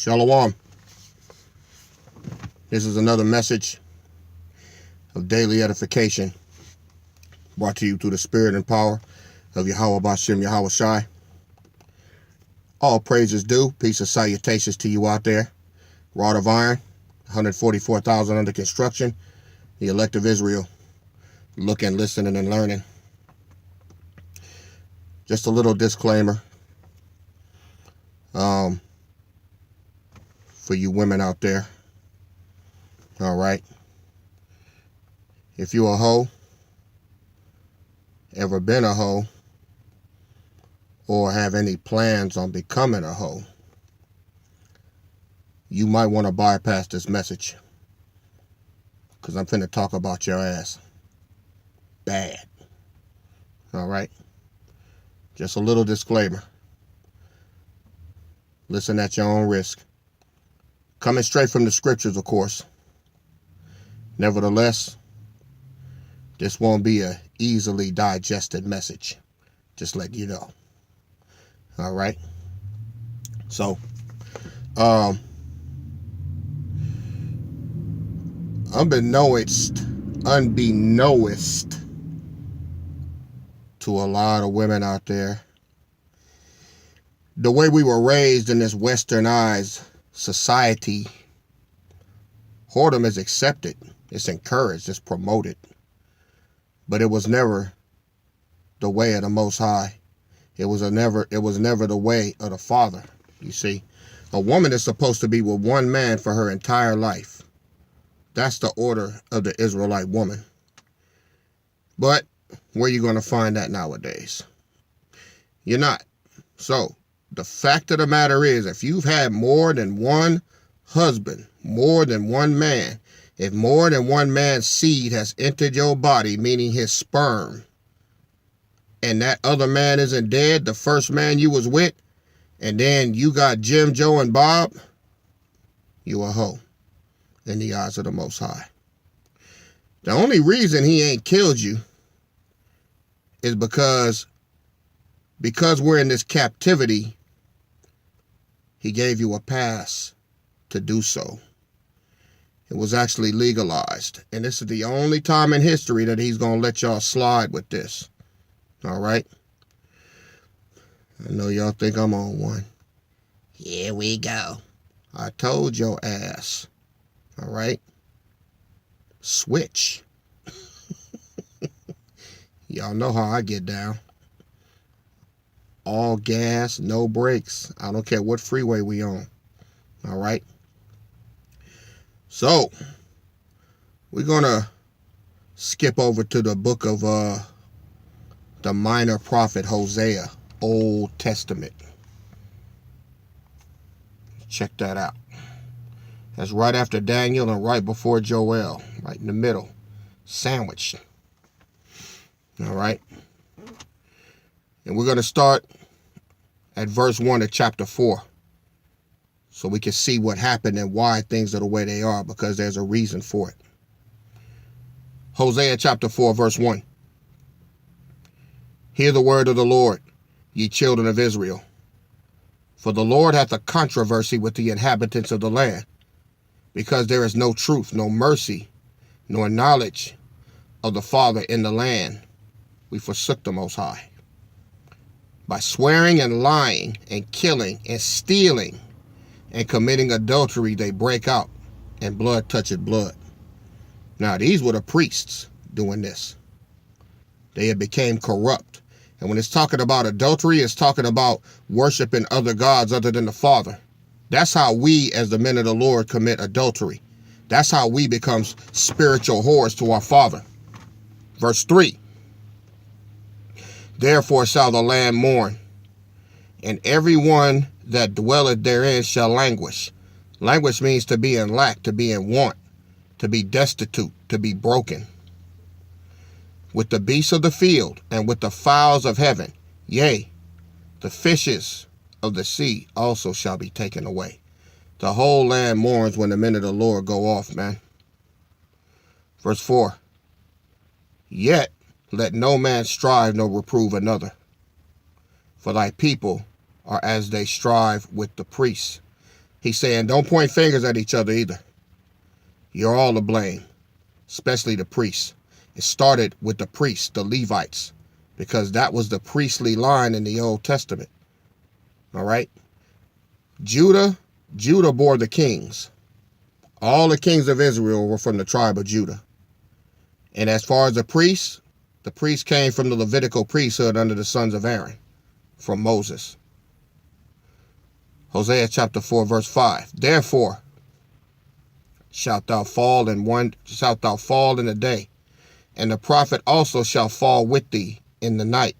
Shalom. This is another message of daily edification brought to you through the spirit and power of Yahweh Bashem Yahweh Shai. All praises due. Peace and salutations to you out there. Rod of iron, 144,000 under construction. The elect of Israel, looking, listening, and learning. Just a little disclaimer. For you women out there. All right. If you're a hoe, ever been a hoe, or have any plans on becoming a hoe, you might want to bypass this message, because I'm finna talk about your ass bad. All right. Just a little disclaimer. Listen at your own risk. Coming straight from the scriptures, of course. Nevertheless, this won't be a easily digested message. Just let you know. All right. So, unbeknownst to a lot of women out there, the way we were raised in this westernized society, whoredom is accepted, it's encouraged, it's promoted, but it was never the way of the Most High. It was never the way of the Father. You see, a woman is supposed to be with one man for her entire life. That's the order of the Israelite woman. But where are you going to find that nowadays? You're not. So the fact of the matter is, if you've had more than one husband, more than one man, if more than one man's seed has entered your body, meaning his sperm, and that other man isn't dead, the first man you was with, and then you got Jim, Joe, and Bob, you a hoe in the eyes of the Most High. The only reason he ain't killed you is because we're in this captivity, he gave you a pass to do so. It was actually legalized. And this is the only time in history that he's going to let y'all slide with this. All right? I know y'all think I'm on one. Here we go. I told your ass. All right? Switch. Y'all know how I get down. All gas, no brakes. I don't care what freeway we on. All right? So, we're going to skip over to the book of the minor prophet Hosea, Old Testament. Check that out. That's right after Daniel and right before Joel, right in the middle, sandwiched. All right. And we're going to start at verse 1 of chapter 4. So we can see what happened and why things are the way they are, because there's a reason for it. Hosea chapter 4, verse 1. Hear the word of the Lord, ye children of Israel. For the Lord hath a controversy with the inhabitants of the land, because there is no truth, no mercy, nor knowledge of the Father in the land. We forsook the Most High. By swearing and lying and killing and stealing and committing adultery, they break out, and blood toucheth blood. Now, these were the priests doing this. They had became corrupt. And when it's talking about adultery, it's talking about worshiping other gods other than the Father. That's how we, as the men of the Lord, commit adultery. That's how we become spiritual whores to our Father. Verse 3. Therefore shall the land mourn, and every one that dwelleth therein shall languish. Languish means to be in lack, to be in want, to be destitute, to be broken. With the beasts of the field, and with the fowls of heaven, yea, the fishes of the sea also shall be taken away. The whole land mourns when the men of the Lord go off, man. Verse 4. Yet let no man strive nor reprove another. For thy people are as they strive with the priests. He's saying, don't point fingers at each other either. You're all to blame, especially the priests. It started with the priests, the Levites, because that was the priestly line in the Old Testament. All right? Judah bore the kings. All the kings of Israel were from the tribe of Judah. And as far as the priests came from the Levitical priesthood under the sons of Aaron, from Moses. Hosea chapter 4, verse 5. Therefore shalt thou fall in the day, and the prophet also shall fall with thee in the night,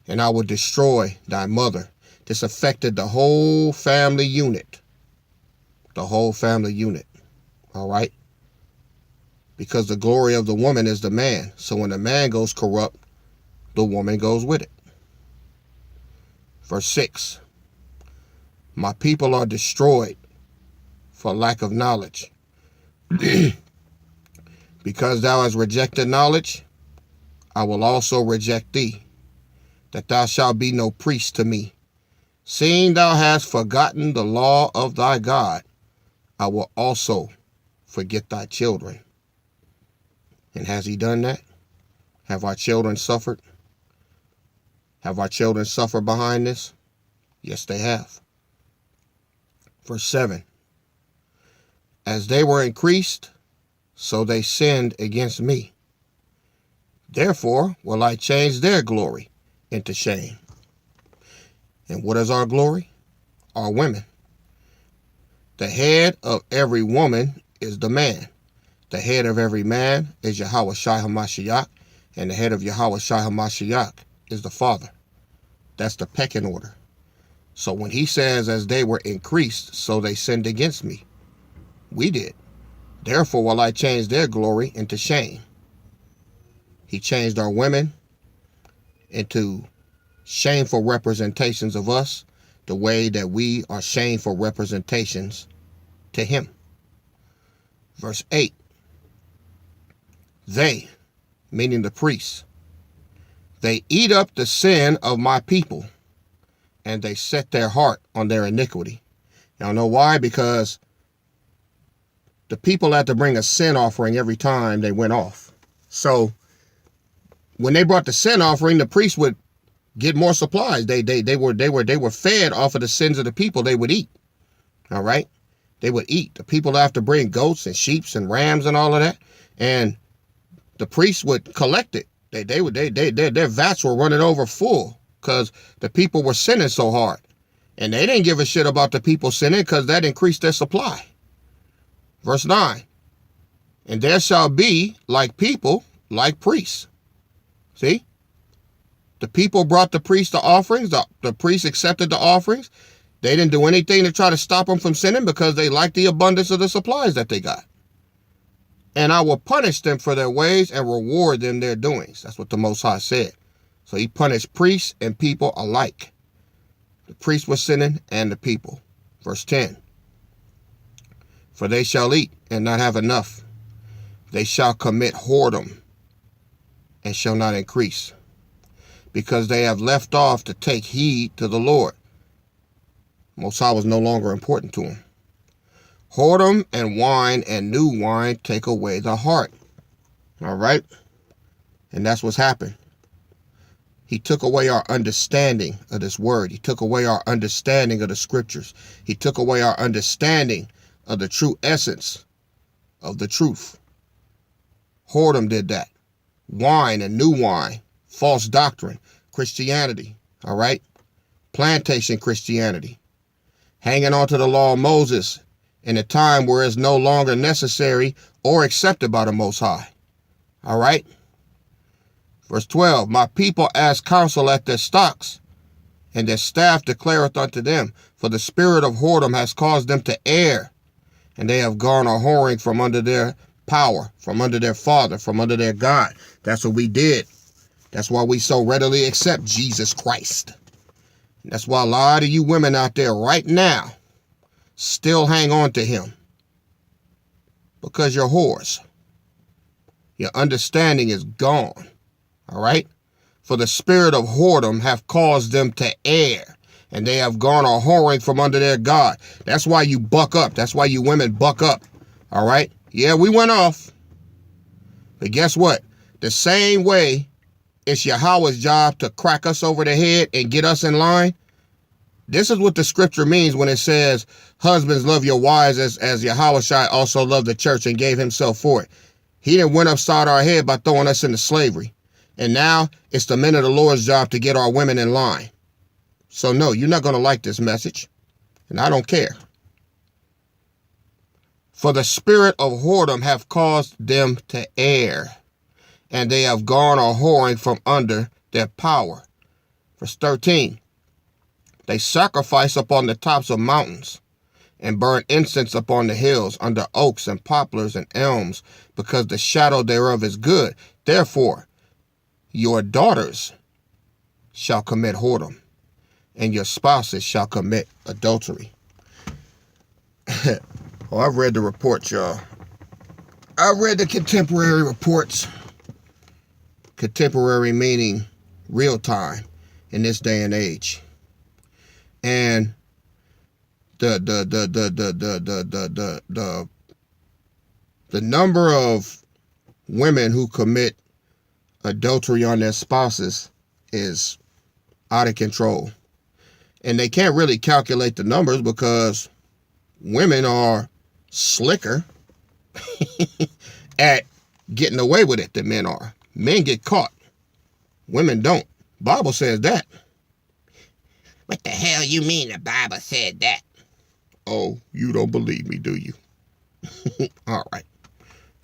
and I will destroy thy mother. This affected the whole family unit. The whole family unit. All right? Because the glory of the woman is the man. So when the man goes corrupt, the woman goes with it. Verse 6. My people are destroyed for lack of knowledge. Because thou hast rejected knowledge, I will also reject thee, that thou shalt be no priest to me. Seeing thou hast forgotten the law of thy God, I will also forget thy children. And has he done that? Have our children suffered? Have our children suffered behind this? Yes, they have. Verse 7. As they were increased, so they sinned against me. Therefore will I change their glory into shame. And what is our glory? Our women. The head of every woman is the man. The head of every man is Yahweh Shai HaMashiach, and the head of Yahweh Shai HaMashiach is the Father. That's the pecking order. So when he says, as they were increased, so they sinned against me, we did. Therefore will I change their glory into shame. He changed our women into shameful representations of us, the way that we are shameful representations to him. Verse 8. They, meaning the priests, they eat up the sin of my people, and they set their heart on their iniquity. Y'all know why? Because the people had to bring a sin offering every time they went off. So when they brought the sin offering, the priests would get more supplies. They were fed off of the sins of the people. They would eat. All right? They would eat. The people have to bring goats and sheep and rams and all of that. And the priests would collect it. Their vats were running over full because the people were sinning so hard. And they didn't give a shit about the people sinning because that increased their supply. Verse 9. And there shall be like people, like priests. See? The people brought the priests the offerings. The priests accepted the offerings. They didn't do anything to try to stop them from sinning because they liked the abundance of the supplies that they got. And I will punish them for their ways and reward them their doings. That's what the Most High said. So he punished priests and people alike. The priests were sinning and the people. Verse 10. For they shall eat and not have enough. They shall commit whoredom and shall not increase, because they have left off to take heed to the Lord. Most High was no longer important to him. Whoredom and wine and new wine take away the heart. All right? And that's what's happened. He took away our understanding of this word. He took away our understanding of the scriptures. He took away our understanding of the true essence of the truth. Whoredom did that. Wine and new wine, false doctrine, Christianity, all right? Plantation Christianity. Hanging on to the law of Moses in a time where it's no longer necessary or accepted by the Most High. All right? Verse 12, my people ask counsel at their stocks, and their staff declareth unto them, for the spirit of whoredom has caused them to err, and they have gone a whoring from under their power, from under their father, from under their God. That's what we did. That's why we so readily accept Jesus Christ. That's why a lot of you women out there right now still hang on to him, because you're whores. Your understanding is gone. All right? For the spirit of whoredom hath caused them to err, and they have gone a whoring from under their God. That's why you buck up. That's why you women buck up. All right? Yeah, we went off. But guess what? The same way it's Yahweh's job to crack us over the head and get us in line. This is what the scripture means when it says, husbands, love your wives as Yahweh also loved the church and gave himself for it. He didn't went upside our head by throwing us into slavery. And now it's the men of the Lord's job to get our women in line. So no, you're not going to like this message. And I don't care. For the spirit of whoredom have caused them to err, and they have gone a whoring from under their power. Verse 13. They sacrifice upon the tops of mountains and burn incense upon the hills under oaks and poplars and elms, because the shadow thereof is good. Therefore, your daughters shall commit whoredom, and your spouses shall commit adultery. Oh, I've read the reports, y'all. I've read the contemporary reports. Contemporary meaning real time in this day and age. And the number of women who commit adultery on their spouses is out of control. And they can't really calculate the numbers because women are slicker at getting away with it than men are. Men get caught. Women don't. Bible says that. What the hell you mean the Bible said that? Oh, you don't believe me, do you? All right.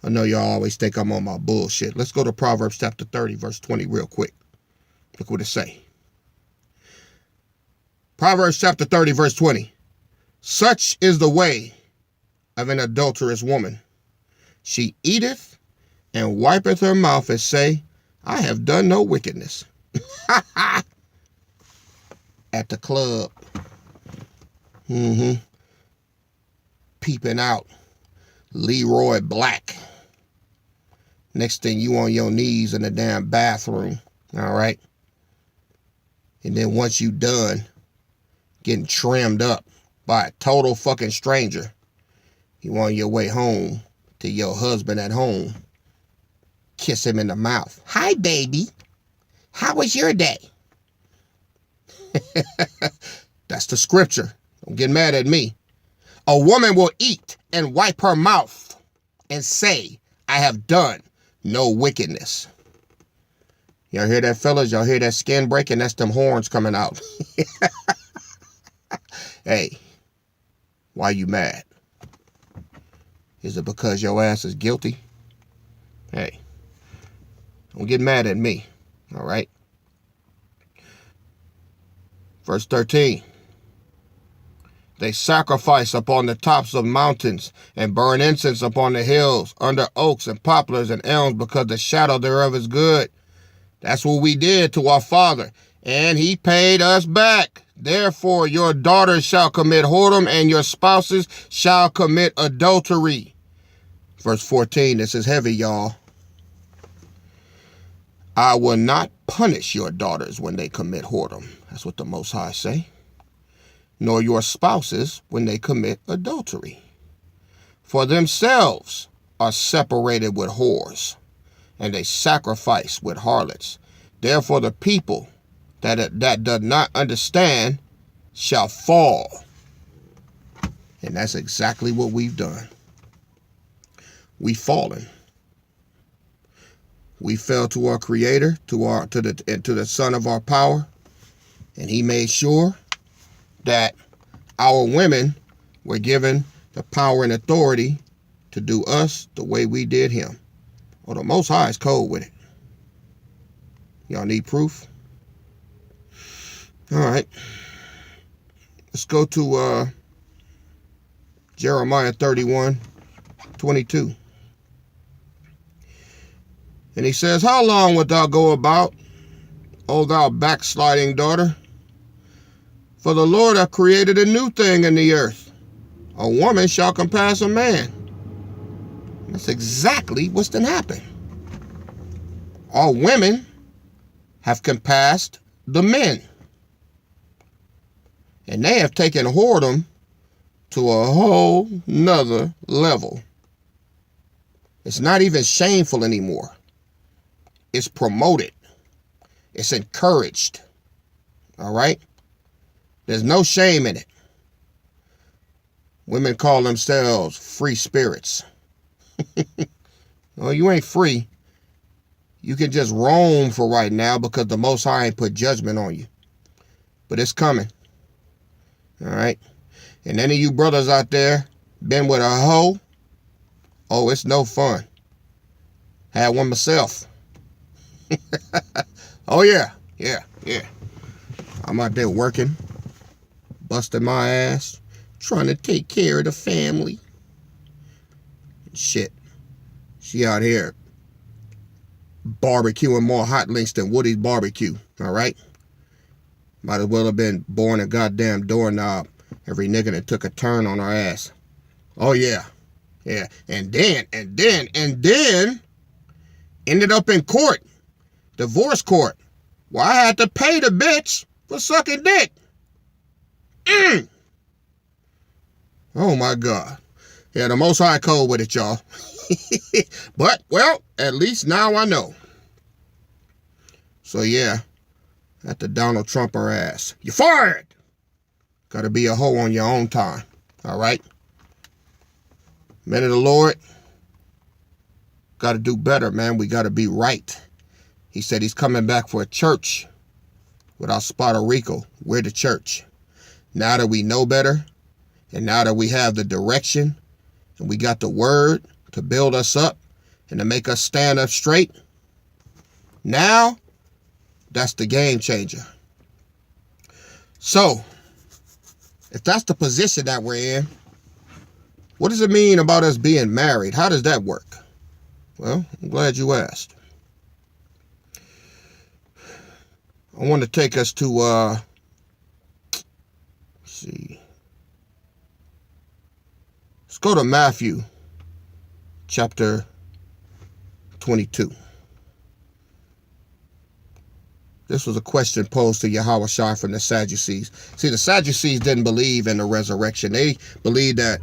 I know y'all always think I'm on my bullshit. Let's go to Proverbs chapter 30, verse 20 real quick. Look what it say. Proverbs chapter 30, verse 20. Such is the way of an adulterous woman. She eateth and wipeth her mouth and say, I have done no wickedness. At the club. Peeping out. Leroy Black. Next thing you on your knees in the damn bathroom. All right. And then once you done getting trimmed up by a total fucking stranger, you on your way home to your husband at home. Kiss him in the mouth. Hi, baby. How was your day? That's the scripture. Don't get mad at me. A woman will eat and wipe her mouth and say, I have done no wickedness. Y'all hear that, fellas? Y'all hear that skin breaking? That's them horns coming out. Hey, why you mad? Is it because your ass is guilty? Hey, don't get mad at me, all right? Verse 13. They sacrifice upon the tops of mountains and burn incense upon the hills under oaks and poplars and elms, because the shadow thereof is good. That's what we did to our father, and he paid us back. Therefore, your daughters shall commit whoredom, and your spouses shall commit adultery. Verse 14, this is heavy, y'all. I will not punish your daughters when they commit whoredom. That's what the Most High say. Nor your spouses when they commit adultery. For themselves are separated with whores, and they sacrifice with harlots. Therefore the people that does not understand shall fall. And that's exactly what we've done. We've fallen. We fell to our Creator, to the Son of our power, and He made sure that our women were given the power and authority to do us the way we did Him. Well, the Most High is cold with it. Y'all need proof? All right. Let's go to Jeremiah 31:22. And he says, how long wilt thou go about, O thou backsliding daughter? For the Lord hath created a new thing in the earth. A woman shall compass a man. That's exactly what's done happened. All women have compassed the men. And they have taken whoredom to a whole nother level. It's not even shameful anymore. It's promoted. It's encouraged. All right? There's no shame in it. Women call themselves free spirits. Well, you ain't free. You can just roam for right now because the Most High ain't put judgment on you. But it's coming. All right? And any of you brothers out there been with a hoe, oh, it's no fun. Had one myself. Oh, yeah. I'm out there working, busting my ass, trying to take care of the family. Shit. She out here barbecuing more hot links than Woody's barbecue. All right? Might as well have been born a goddamn doorknob. Every nigga that took a turn on her ass. Oh, yeah. And then ended up in court. Divorce court. Well, I had to pay the bitch for sucking dick. Oh, my God. Yeah, the Most High code with it, y'all. But, well, at least now I know. So, yeah, at the Donald Trump her ass. You're fired. Got to be a hoe on your own time. All right? Men of the Lord, got to do better, man. We got to be right. He said he's coming back for a church without spot or wrinkle. We're the church. Now that we know better, and now that we have the direction, and we got the word to build us up and to make us stand up straight, now that's the game changer. So, if that's the position that we're in, what does it mean about us being married? How does that work? Well, I'm glad you asked. I want to take us to, let's see. Let's go to Matthew chapter 22. This was a question posed to Yahushua from the Sadducees. See, the Sadducees didn't believe in the resurrection. They believed that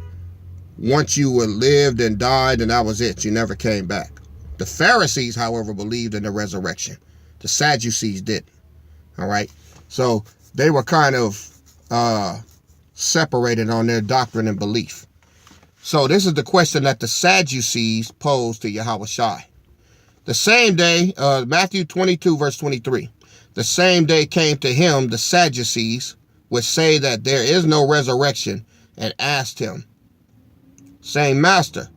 once you were lived and died, and that was it. You never came back. The Pharisees, however, believed in the resurrection. The Sadducees didn't. All right? So they were kind of separated on their doctrine and belief. So this is the question that the Sadducees posed to Yahushua. The same day, Matthew 22, verse 23. The same day came to him the Sadducees, which say that there is no resurrection, and asked him, saying, Master,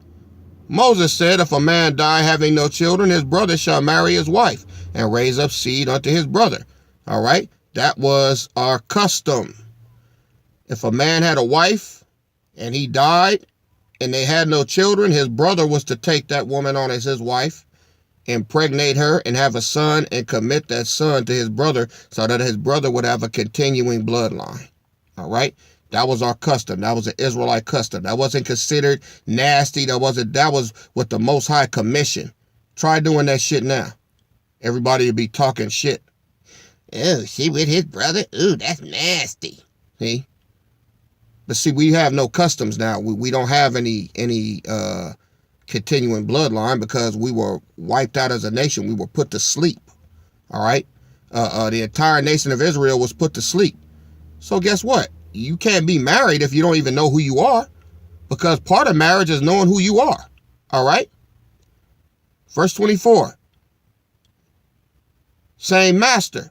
Moses said, if a man die having no children, his brother shall marry his wife, and raise up seed unto his brother. All right? That was our custom. If a man had a wife, and he died, and they had no children, his brother was to take that woman on as his wife, impregnate her, and have a son, and commit that son to his brother, so that his brother would have a continuing bloodline. All right? That was our custom. That was an Israelite custom. That wasn't considered nasty. That was what the Most High commissioned. Try doing that shit now. Everybody would be talking shit. Oh, she with his brother? Ooh, that's nasty. See? But see, we have no customs now. We don't have any continuing bloodline because we were wiped out as a nation. We were put to sleep. All right? The entire nation of Israel was put to sleep. So guess what? You can't be married if you don't even know who you are, because part of marriage is knowing who you are. All right? Verse 24. Saying, Master,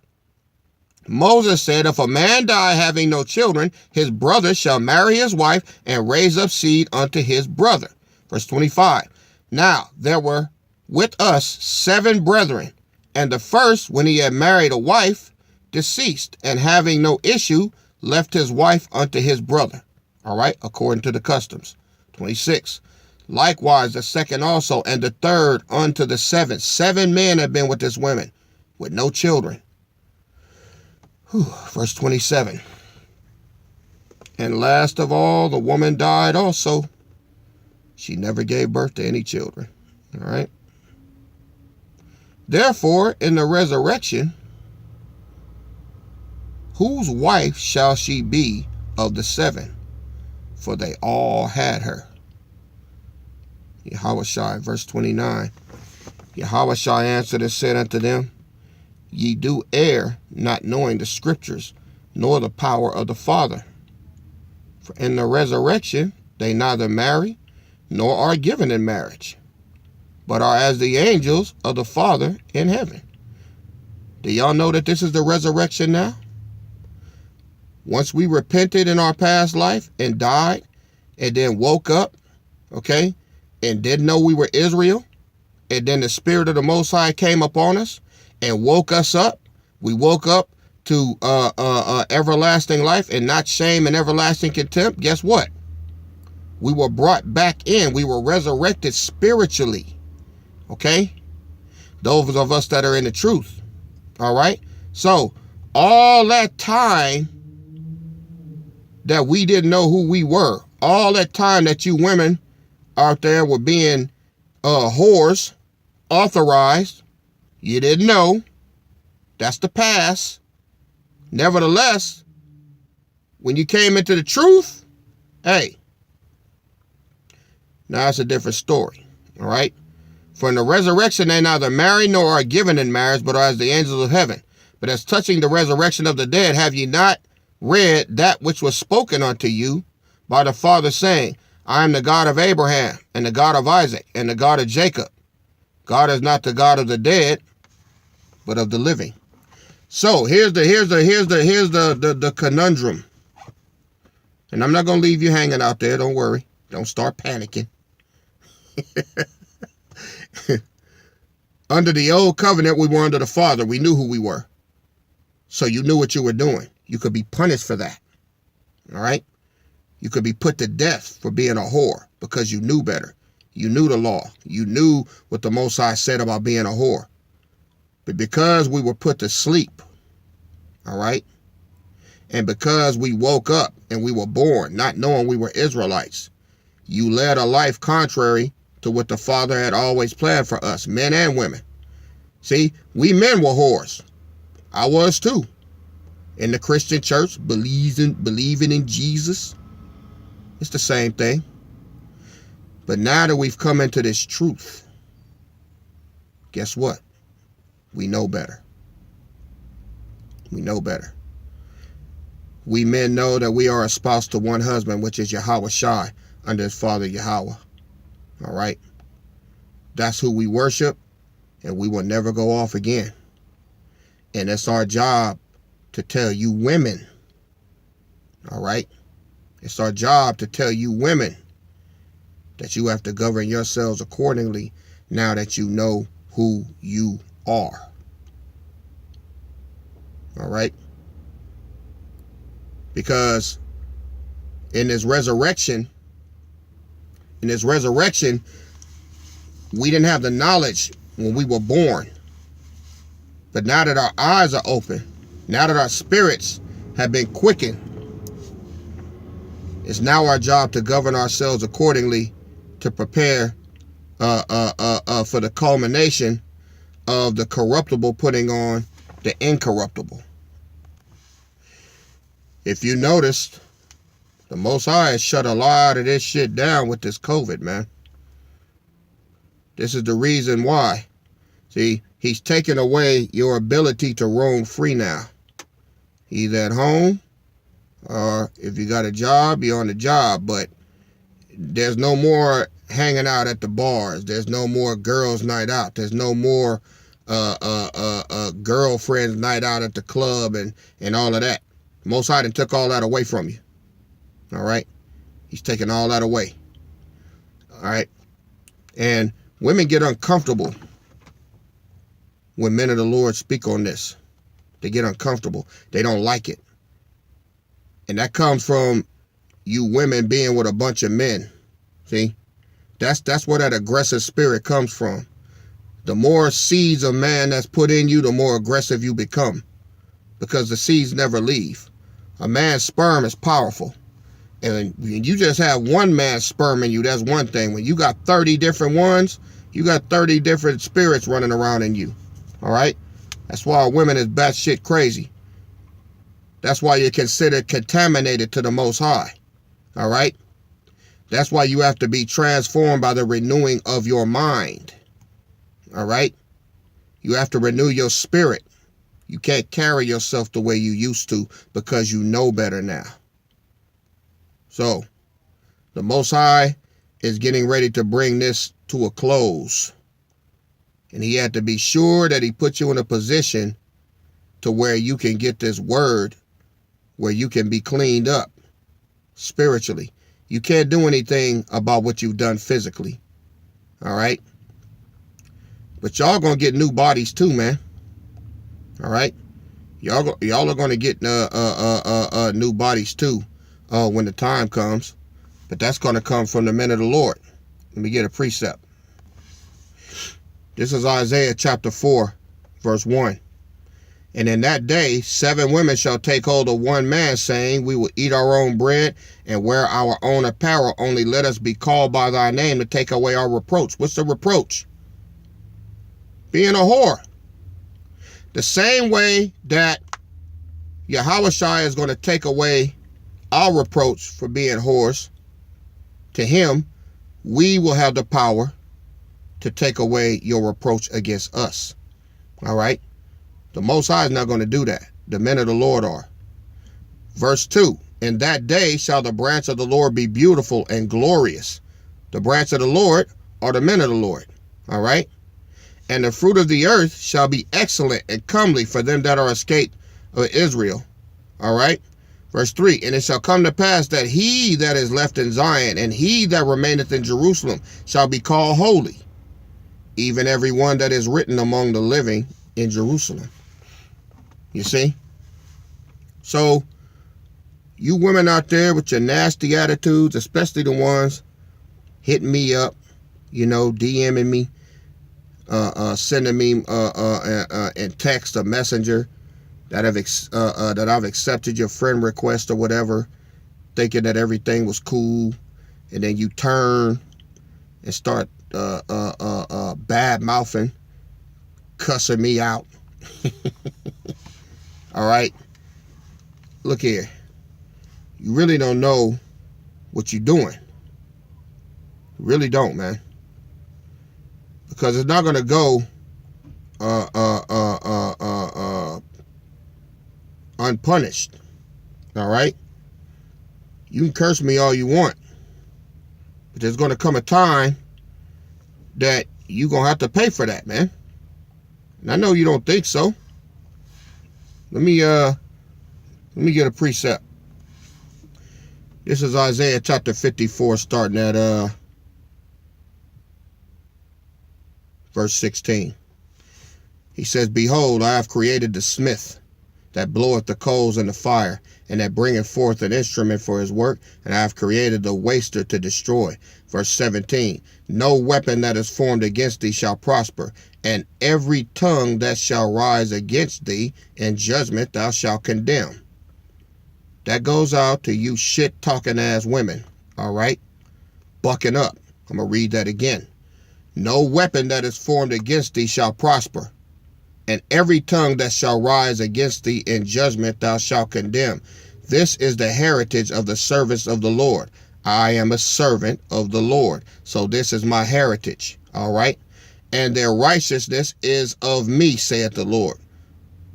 Moses said, if a man die having no children, his brother shall marry his wife and raise up seed unto his brother. Verse 25. Now there were with us 7 brethren, and the first, when he had married a wife, deceased, and having no issue, left his wife unto his brother. All right, according to the customs. 26. Likewise, the second also, and the third unto the 7th. 7 men have been with this woman, with no children. Verse 27. And last of all, the woman died also. She never gave birth to any children. All right. Therefore, in the resurrection, Whose wife shall she be of the 7? For they all had her. Yahushua, verse 29. Yahushua answered and said unto them, Ye do err, not knowing the scriptures, nor the power of the Father. For in the resurrection they neither marry, nor are given in marriage, but are as the angels of the Father in heaven. Do y'all know that this is the resurrection now? Once we repented in our past life and died, and then woke up, okay, and didn't know we were Israel, and then the Spirit of the Most High came upon us and woke us up. We woke up to everlasting life and not shame and everlasting contempt. Guess what? We were brought back in. We were resurrected spiritually, okay? Those of us that are in the truth, all right? So all that time that we didn't know who we were, all that time that you women out there were being whores, authorized, you didn't know. That's the past. Nevertheless, when you came into the truth, hey, now it's a different story, all right? For in the resurrection they neither marry nor are given in marriage, but are as the angels of heaven. But as touching the resurrection of the dead, have ye not read that which was spoken unto you by the Father, saying, I am the God of Abraham, and the God of Isaac, and the God of Jacob. God is not the God of the dead, but of the living. So here's the conundrum. And I'm not gonna leave you hanging out there, don't worry. Don't start panicking. Under the old covenant, we were under the Father. We knew who we were. So you knew what you were doing. You could be punished for that. All right? You could be put to death for being a whore because you knew better. You knew the law. You knew what the Most High said about being a whore. But because we were put to sleep, all right, and because we woke up and we were born not knowing we were Israelites, you led a life contrary to what the Father had always planned for us, men and women. See, we men were whores. I was too. In the Christian church, believing in Jesus. It's the same thing. But now that we've come into this truth, guess what? We know better. We know better. We men know that we are espoused to one husband, which is Yahushua, under his father Yahweh. All right? That's who we worship, and we will never go off again. And it's our job to tell you women, all right? It's our job to tell you women that you have to govern yourselves accordingly now that you know who you are. All right? Because in this resurrection, we didn't have the knowledge when we were born. But now that our eyes are open, now that our spirits have been quickened, it's now our job to govern ourselves accordingly to prepare for the culmination of the corruptible putting on the incorruptible. If you noticed, the Most High has shut a lot of this shit down with this COVID, man. This is the reason why. See, he's taken away your ability to roam free now. Either at home, or if you got a job, you're on the job. But there's no more hanging out at the bars. There's no more girls' night out. There's no more girlfriends' night out at the club and all of that. Most High done took all that away from you. All right? He's taking all that away. All right? And women get uncomfortable when men of the Lord speak on this. They get uncomfortable. They don't like it. And that comes from you women being with a bunch of men. See? That's where that aggressive spirit comes from. The more seeds of man that's put in you, the more aggressive you become. Because the seeds never leave. A man's sperm is powerful. And when you just have one man's sperm in you, that's one thing. When you got 30 different ones, you got 30 different spirits running around in you. All right? That's why women is batshit crazy. That's why you're considered contaminated to the Most High. All right? That's why you have to be transformed by the renewing of your mind. All right? You have to renew your spirit. You can't carry yourself the way you used to because you know better now. So, the Most High is getting ready to bring this to a close. And he had to be sure that he put you in a position to where you can get this word, where you can be cleaned up spiritually. You can't do anything about what you've done physically. All right? But y'all gonna get new bodies too, man. All right? Y'all are gonna get new bodies too when the time comes. But that's gonna come from the men of the Lord. Let me get a precept. This is Isaiah chapter 4, verse 1. And in that day, 7 women shall take hold of one man, saying, we will eat our own bread and wear our own apparel. Only let us be called by thy name to take away our reproach. What's the reproach? Being a whore. The same way that Yahushua is going to take away our reproach for being whores, to him, we will have the power to take away your reproach against us. All right? The Most High is not going to do that. The men of the Lord are. Verse 2, in that day shall the branch of the Lord be beautiful and glorious. The branch of the Lord are the men of the Lord. All right? And the fruit of the earth shall be excellent and comely for them that are escaped of Israel. All right? Verse 3, and it shall come to pass that he that is left in Zion and he that remaineth in Jerusalem shall be called holy, even every one that is written among the living in Jerusalem. You see? So, you women out there with your nasty attitudes, especially the ones hitting me up, DMing me, sending me in text or messenger that I've accepted your friend request or whatever, thinking that everything was cool, and then you turn and start bad mouthing, cussing me out. All right, look here. You really don't know what you're doing. You really don't, man. Because it's not gonna go unpunished. All right. You can curse me all you want, but there's gonna come a time that you're gonna have to pay for that, man. And I know you don't think so. Let me get a precept. This is Isaiah chapter 54, starting at verse 16. He says, behold, I have created the smith that bloweth the coals in the fire, and that bringeth forth an instrument for his work, and I have created the waster to destroy. Verse 17, no weapon that is formed against thee shall prosper, and every tongue that shall rise against thee in judgment thou shalt condemn. That goes out to you shit-talking ass women, all right? Bucking up. I'm going to read that again. No weapon that is formed against thee shall prosper, and every tongue that shall rise against thee in judgment thou shalt condemn. This is the heritage of the servants of the Lord. I am a servant of the Lord, so this is my heritage, all right? And their righteousness is of me, saith the Lord.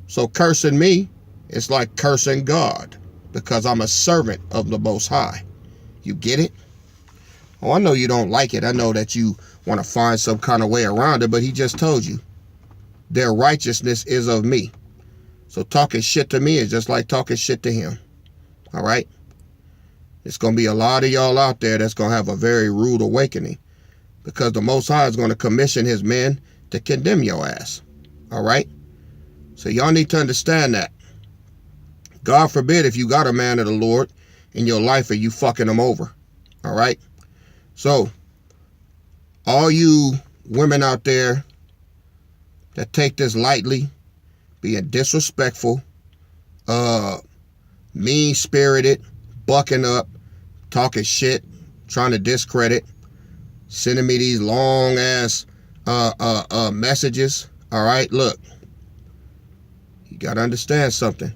So cursing me is like cursing God, because I'm a servant of the Most High. You get it? Oh, I know you don't like it. I know that you want to find some kind of way around it, but he just told you. Their righteousness is of me. So talking shit to me is just like talking shit to him. All right? It's going to be a lot of y'all out there that's going to have a very rude awakening, because the Most High is going to commission his men to condemn your ass. All right? So y'all need to understand that. God forbid if you got a man of the Lord in your life and you fucking him over. All right? So, all you women out there that take this lightly, being disrespectful, mean-spirited, bucking up, talking shit, trying to discredit, sending me these long-ass messages. All right? Look, you got to understand something.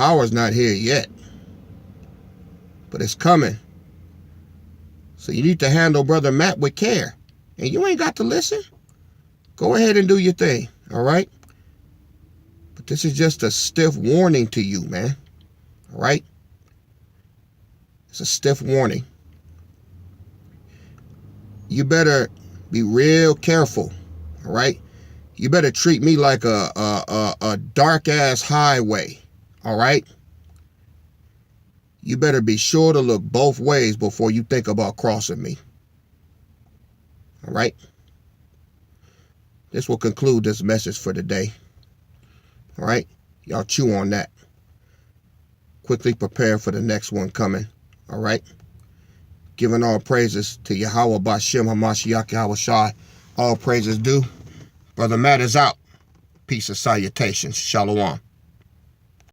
power's not here yet, but it's coming. So you need to handle Brother Matt with care. And you ain't got to listen. Go ahead and do your thing, all right? But this is just a stiff warning to you, man, all right? It's a stiff warning. You better be real careful, all right? You better treat me like a dark-ass highway, all right? You better be sure to look both ways before you think about crossing me. All right? This will conclude this message for today. All right? Y'all chew on that. Quickly prepare for the next one coming. All right? Giving all praises to Yahweh Bashem Hamashiach Yahweh Shai. All praises due. Brother Matt is out. Peace and salutations. Shalom.